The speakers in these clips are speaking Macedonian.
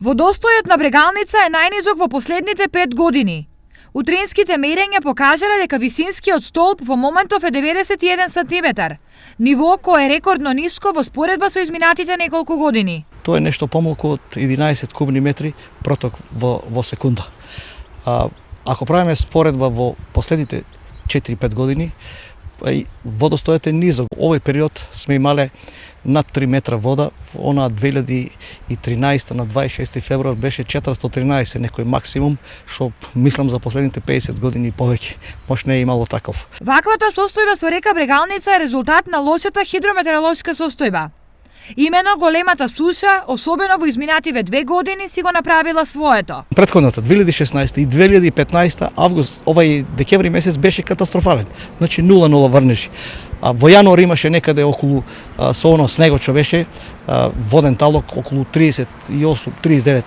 Водостојот на Брегалница е најнизок во последните 5 години. Утринските мерења покажале дека висинскиот столб во моментов е 91 сантиметар, ниво кое е рекордно ниско во споредба со изминатите неколку години. Тоа е нешто помалку од 11 кубни метри проток во секунда. Ако правиме споредба во последните 4-5 години, водостојот е низок. Овој период сме имале над 3 метра вода, она 2013 на 26 февруар беше 413 некој максимум, што мислам за последните 50 години и повеќе. Може не е имало таков. Ваквата состојба со река Брегалница е резултат на лошата хидрометеоролошка состојба. Имено големата суша, особено во изминативе 2 години, си го направила своето. Претходната 2016 и 2015 август, овај декември месец беше катастрофален. Значи 0-0 врнежи. Во јануари имаше некаде околу со оно снего што беше воден талок околу 38-39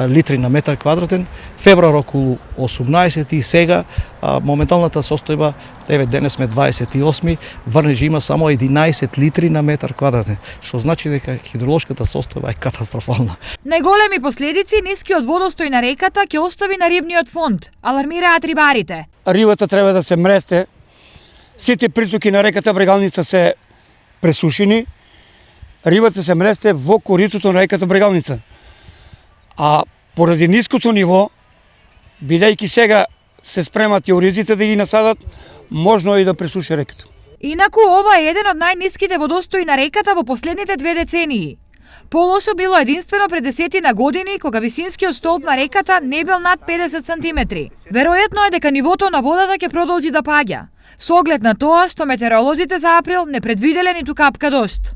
литри на метар квадратен, февруар околу 18 и сега моменталната состојба, еве денес сме 28, врнежи има само 11 литри на метар квадратен, што значи дека хидролошката состојба е катастрофална. Најголеми последици нискиот водостој на реката ќе остави на рибниот фонд, алармираат рибарите. Рибата треба да се мресте. Сите притоки на реката Брегалница се пресушени. Рибата се мресте во коритото на реката Брегалница. А поради ниското ниво, бидејќи сега се спремат јауриците да ги насадат, можно и да пресуши реката. Инаку ова е еден од најниските водостои на реката во последните 2 децении. Полошо било единствено пред 10 години, кога висинскиот столб на реката не бил над 50 сантиметри. Веројатно е дека нивото на водата ќе продолжи да паѓа, со оглед на тоа што метеоролозите за април не предвиделе ниту капка дожд.